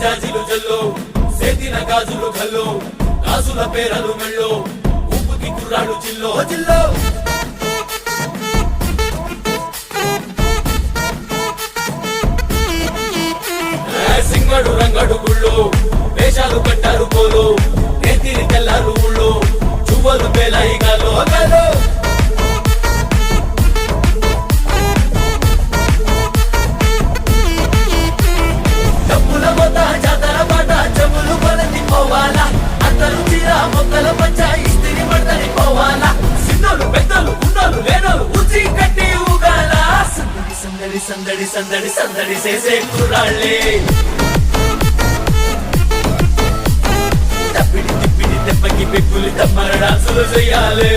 జాజిలు జల్లో సేతిన గాజులు గల్లో గాజుల పేరలు మెళ్ళో ఊపుకి కుర్రాడు జిల్లో జిల్లో సింగడు రంగడు గుళ్ళు వేషాలు కట్టారు పోలు నేతిని తెల్లారు ఊళ్ళు చువ్వలు పేలాయి గాలో గాలో డబ్బుల మొత్త జాతర పాట చెవులు కొలతి పోవాలా అందరూ చీర మొక్కల పంచ ఇస్తిరి పడతని పోవాలా సిన్నోలు పెద్దలు ఉన్నోలు లేనోలు ఉచి కట్టి ఊగాల సందడి సందడి సందడి సందడి చేసే కుర్రాళ్ళే తప్పిడి తిప్పిడి దెబ్బకి పెక్కులు తమ్మర డాన్సులు చెయ్యాలి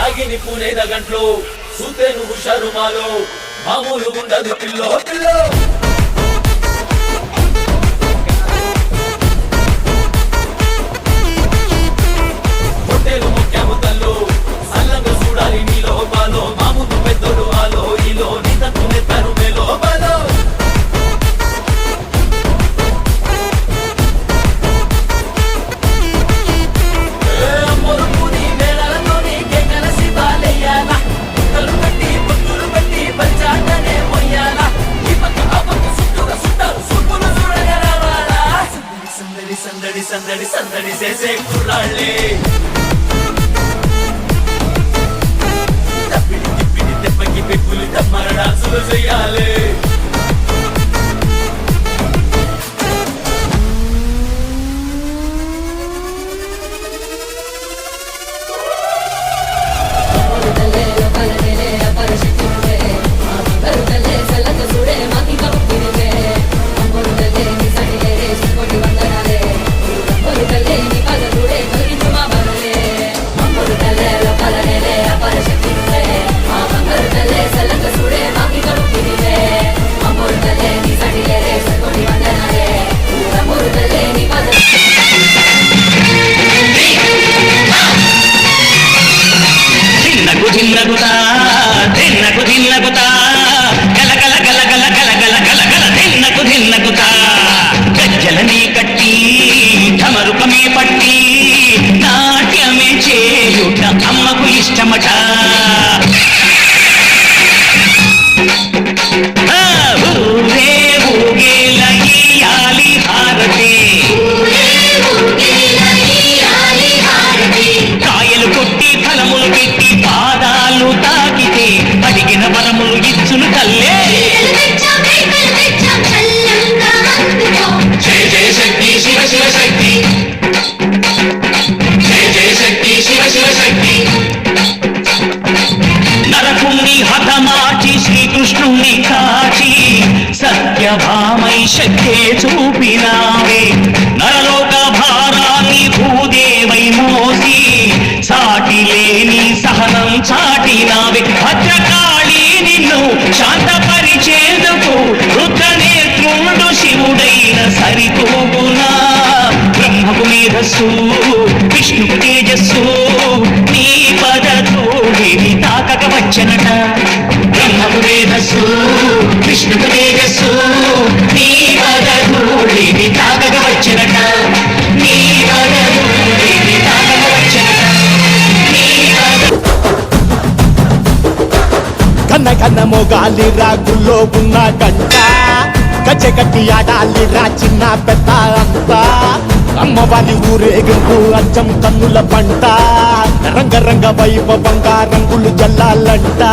ఆగిని పూనేద గంట్లో సూతే నువ్వు షరుమాలో మామూలు ఉండదు పిల్లో పిల్లో హోటేలు ముఖ్యము తల్లో సల్లంగా చూడాలి నీలో బాలో మామూలు పెద్దలు ఆలో ఈలో నీ తత్తు నెత్తరు మేలో బాలో సందడి సందడి సందడి చేసే కుర్రాళ్ళే తప్పిడి తిప్పిడి దెబ్బకి పెక్కులు తమ్మర డాన్సులు చెయ్యాలి గజ్జలని కట్టి ఢమరుకమే పట్టి నాట్యమే చేయుట అమ్మకు ఇష్టమట ఊరే ఊగేల ఇయ్యాలి హారతి కాయలు కొట్టి ఫలములు పెట్టి పాదాలు తాకితే అడిగిన వరములు ఇచ్చును తల్లే జయ జయ శక్తి శివ శివ శక్తి జయ జయ శక్తి శివ శివ శక్తి నరకుణ్ణి హతమార్చి శ్రీకృష్ణుణ్ణి కాచి సత్యభామై శక్తే చూపినావే నరలోక భారాన్ని భూదేవై మోసి సాటి లేని సహనం చాటినావే భద్రకాళి నిన్ను శాంతపరిచేందుకు రుద్రనేత్రుండు శివుడైన సరితూగునా బ్రహ్మకు మేధస్సు విష్ణుకు తేజస్సు నీ పదధూళిని తాకక వచ్చనట బ్రహ్మకు మేధస్సు విష్ణుకు తేజస్సు నీ పదధూళిని తాకక వచ్చనట నీ పదధూళిని తాకక వచ్చనట కన్న కన్న మొగాలి రాగుల్లో ఉన్న గంట గజ్జెగట్టి ఆడాలిరా చిన్న పెద్ద అంతా అమ్మవారి ఊరేగింపు అచ్చం కన్నుల పంట రంగరంగ వైభవంగా రంగులు జల్లాలంట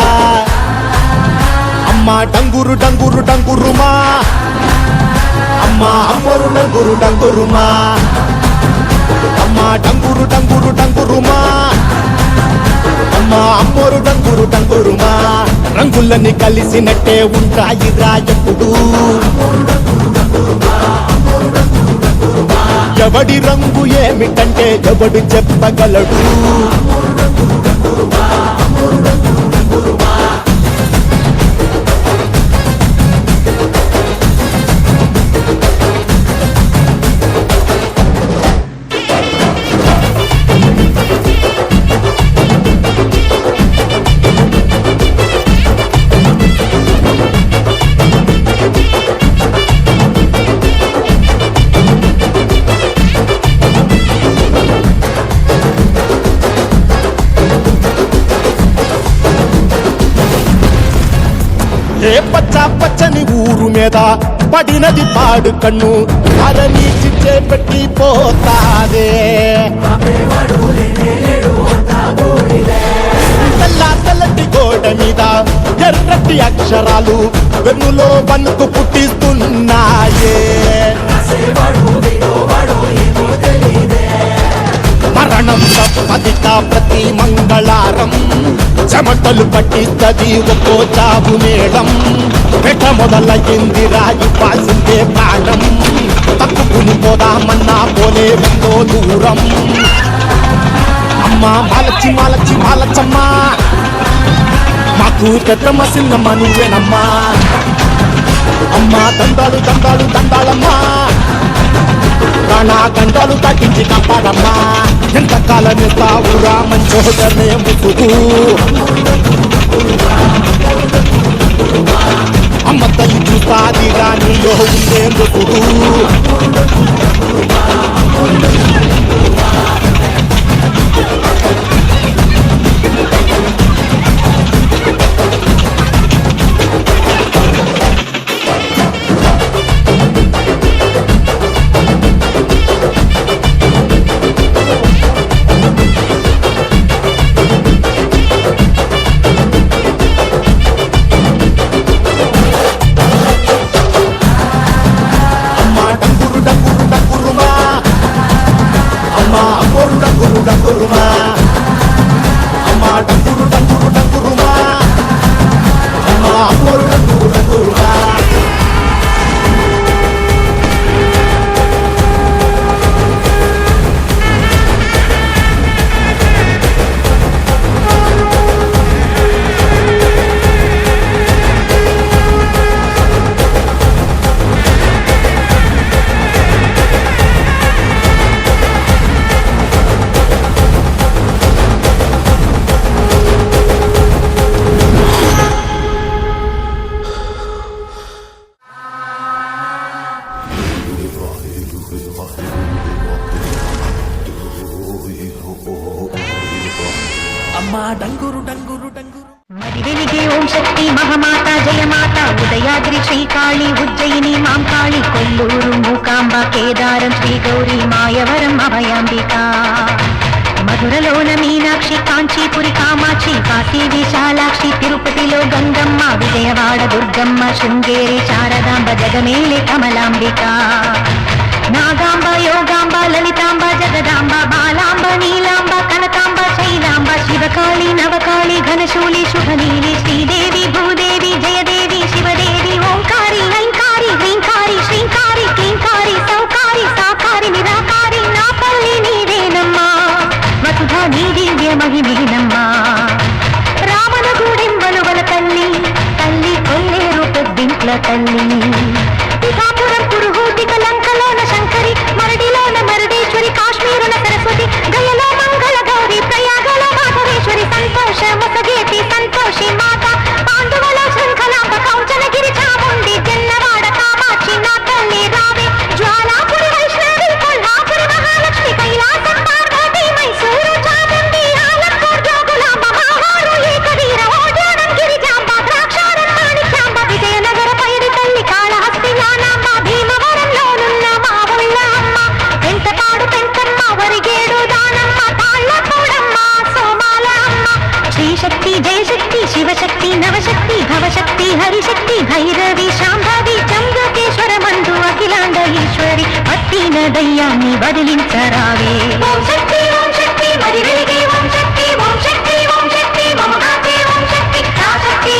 అమ్మ డంగురు డంగురు డంగురుమా అమ్మ అమ్మరు డంగురు డంగురుమా అమ్మ డంగురు డంగురు డంగురుమా అమ్మ అమ్మోరు డంగురు డంగురుమా రంగులని కలిసినట్టే ఉంటాయిరా ఎప్పుడు ఎవడి రంగు ఏమిటంటే ఎవడు చెప్పగలడు ఏ పచ్చ పచ్చని ఊరు మీద పడినది పాడు కన్ను అదని చిచ్చే పెట్టి పోతాదే తెల్ల తెల్లటి గోడ మీద ఎర్రటి అక్షరాలు వెన్నులో వణుకు పుట్టిస్తున్నాయే మరణం తప్పదిక ప్రతి మంగళారం చెమటలు పట్టిస్తది ఒక్కో చావు మేళం పెట మొదలయ్యింది రాయి పాసిందే ప్రాణం తప్పుకుని పోదామన్నా పోలే ఎంతో దూరం అమ్మా మాలచ్చి మాలచ్చి మాలచ్చమ్మా మాకు పెద్దమ్మ సిన్నమ్మ నువ్వేనమ్మా అమ్మా దండాలు దండాలు దండాలమ్మా ప్రాణా గండాలు తగ్గించి కాపాడమ్మా ఎంతకాలం తావురా మంచోదనే ముసుగు అమ్మ తల్లి చూస్తాది రాణిలో ఉండే ముసుగు అమ్మా డంగురు డంగురు డంగురు మరి వెలిగే ఓం శక్తి మహామాత జయమాత ఉదయాద్రి శ్రీకాళి ఉజ్జయిని మాంకాళి కొల్లూరు మూకాంబ కేదారం శ్రీ గౌరీ మాయవరం అభయాంబిక మధురలోన మీనాక్షి కాంచీపురి కామాక్షి కాశీ విశాలాక్షి తిరుపతిలో గంగమ్మ విజయవాడ దుర్గమ్మ శృంగేరి శారదాంబ జగమేలే కమలాంబిక నాగాంబ యోగాంబ లలితాంబ జగదాంబ బాలాంబ నీలాంబ కనకాంబ శైలాంబ శివకాళి నవకాళి ఘనశూలి శుభనీలి శ్రీదేవి భూదేవి జయదేవి శివదేవి ఓంకారి ఐంకారి హ్రీంకారి శ్రీంకారి క్లీంకారి సౌకారి సాకారి నిరాకారి నా పల్లి నీవేనమ్మా వసుధా నీ దివ్య మహిమేనమ్మా రామన గూడెంబలువల తల్లి తల్లి కొల్లేరు పెద్దింట్ల తల్లి పిఠాపురం పురుహూతి కలంకలోన శంకరి మరడిలోన మరడేశ్వరి కాశ్మీరుల సరస్వతి గయలో మంగళ గౌరి ప్రయాగలో మాధవేశ్వరి సంతోష ముసగేతి సంతోషి మాత పాండవల శృంఖలాంబ కౌంచనగిరి చాముండి జన్నవాడ కామాక్షి నా తల్లి రావే జ్వాలాపురి వైష్ణవి కొల్హాపురి మహాలక్ష్మి కైలాసం పార్వతి మైసూరు చాముండి ఆలంపూర్ జోగులాంబ మహావారు ఏకవీర ఓడ్యానం గిరిజాంబ ద్రాక్షారం మాణిక్యాంబ విజయనగర పైడి తల్లి కాళహస్తి జ్ఞానాంబ భీమవరంలోనున్న మా ఊళ్ళ అమ్మ పెంటపాడు పెంకమ్మ వరిగేడు దానమ్మ తాళ్ళపూడమ్మ సోమాల అమ్మ శ్రీశక్తి జయశక్తి శివశక్తి నవశక్తి భవశక్తి హరిశక్తి భైరవి శాంభవి చంద్రకేశ్వర మందు అఖిలాండ ఈశ్వరి పట్టిన దయ్యాన్ని వదిలించరావే ఓం శక్తి మరి వెలిగే ఓం శక్తి మమ గాతే ఓం శక్తి ఆ శక్తి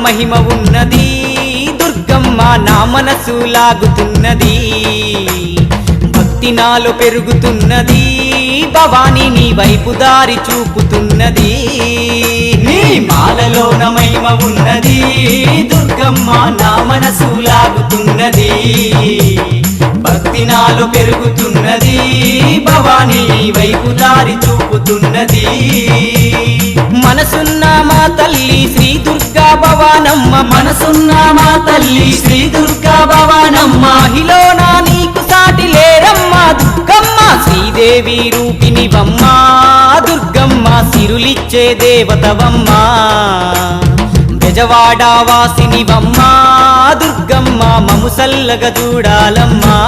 మహిమ ఉన్నది దుర్గమ్మ నా మనసు లాగుతున్నది భక్తి నాలో పెరుగుతున్నది భవాని నీ వైపు దారి చూపుతున్నది నీ మాలలోన మహిమ ఉన్నది దుర్గమ్మ నా మనసు లాగుతున్నది భక్తి నాలో పెరుగుతున్నది భవాని నీ వైపు దారి చూపుతున్నది మనసున్న మా తల్లి శ్రీ దుర్గా భవానమ్మ మనసున్న మా తల్లి శ్రీ దుర్గా భవానమ్మ మహిళనా నీకు సాటి లేరమ్మ దుర్గమ్మ శ్రీదేవి రూపినివమ్మ దుర్గమ్మ సిరులిచ్చే దేవతవమ్మ బెజవాడ వాసినివమ్మ దుర్గమ్మ మము సల్లగ చూడాలమ్మా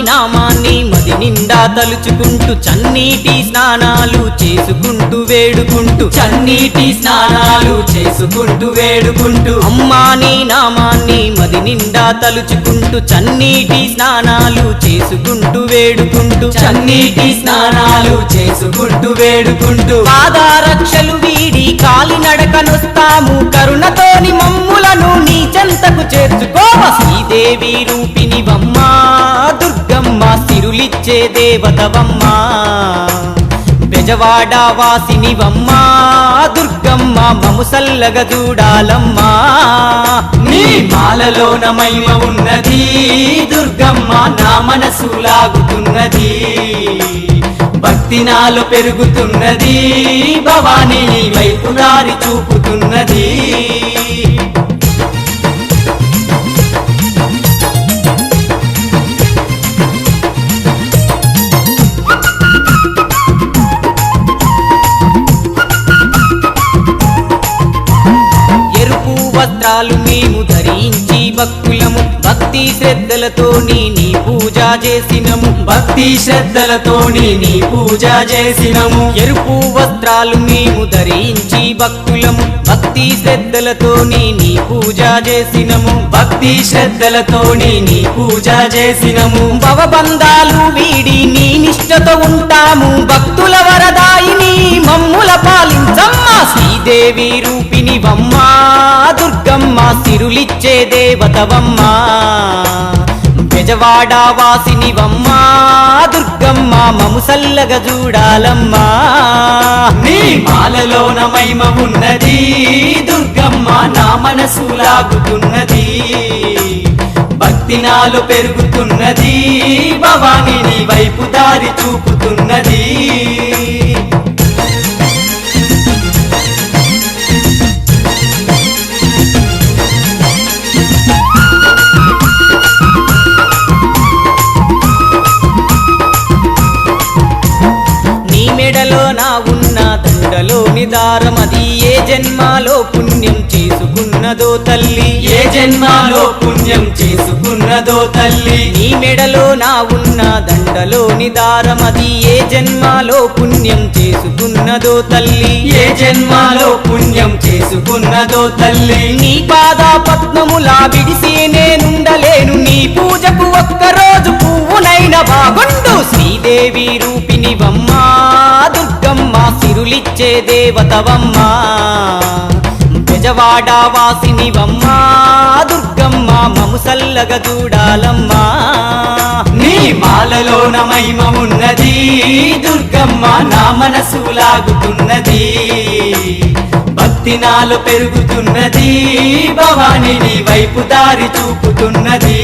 నామాన్ని మది నిండా తలుచుకుంటూ చన్నీటి స్నానాలు చేసుకుంటూ వేడుకుంటూ చన్నీటి స్నానాలు చేసుకుంటూ వేడుకుంటూ అమ్మా నీ నామాన్ని మది నిండా తలుచుకుంటూ చన్నీటి స్నానాలు చేసుకుంటూ వేడుకుంటూ చన్నీటి స్నానాలు చేసుకుంటూ వేడుకుంటూ పాదారక్షలు వీడి కాలినడకనొస్తాము కరుణతోని మమ్ములను నీ చెంతకు చేర్చుకోవ శ్రీదేవి రూపినివమ్మ దుర్గమ్మ సిరులిచ్చే దేవతవమ్మ బెజవాడ వాసినివమ్మ దుర్గమ్మ మము సల్లగ చూడాలమ్మా నీ మాలలోన మహిమ ఉన్నది దుర్గమ్మ నా మనసు లాగుతున్నది భక్తి నాలో పెరుగుతున్నది భవాని నీ వైపు దారి చూపుతున్నది వస్త్రాలు మేము ధరించి భక్తులము భక్తి శ్రద్ధలతో నీ పూజ చేసినము భక్తి శ్రద్ధలతో నీ పూజ చేసినము ఎరుపు వస్త్రాలు మేము ధరించి భక్తులము భక్తి శ్రద్ధలతో నీ పూజ చేసినము భక్తి శ్రద్ధలతో నీ పూజ చేసినము భవబంధాలు వీడి నీ నిష్ఠతో ఉంటాము భక్తుల వరదాయిని మమ్ముల పాలించమ్మ శ్రీదేవి రూపినివమ్మ దుర్గమ్మ సిరులిచ్చే దేవతవమ్మ బెజవాడ వాసినివమ్మ దుర్గమ్మ మము సల్లగ చూడాలమ్మా నీ మాలలోన మహిమ ఉన్నది దుర్గమ్మ నా మనసు లాగుతున్నది భక్తి నాలో పెరుగుతున్నది భవాని నీ వైపు దారి చూపుతున్నది మెడలో నా ఉన్న దండలోని దారమది ఏ జన్మాలో పుణ్యం చేసుకున్నదో తల్లి ఏ జన్మాలో పుణ్యం చేసుకున్నదో తల్లి నీ మెడలో నా ఉన్న దండలోని దారమది ఏ జన్మాలో పుణ్యం చేసుకున్నదో తల్లి ఏ జన్మాలో పుణ్యం చేసుకున్నదో తల్లి నీ పాద పద్మములా విడిసి నేనుండలేను నీ పూజకు ఒక్కరోజు పువ్వునైన బాగుండు శ్రీదేవి రూపినివమ్మ దుర్గమ్మ సిరులిచ్చే దేవతవమ్మ బెజవాడ వాసినివమ్మ దుర్గమ్మ మము సల్లగ చూడాలమ్మా నీ మాలలోన మహిమ ఉన్నది దుర్గమ్మ నా మనసు లాగుతున్నది భక్తి నాలో పెరుగుతున్నది భవాని నీ వైపు దారి చూపుతున్నది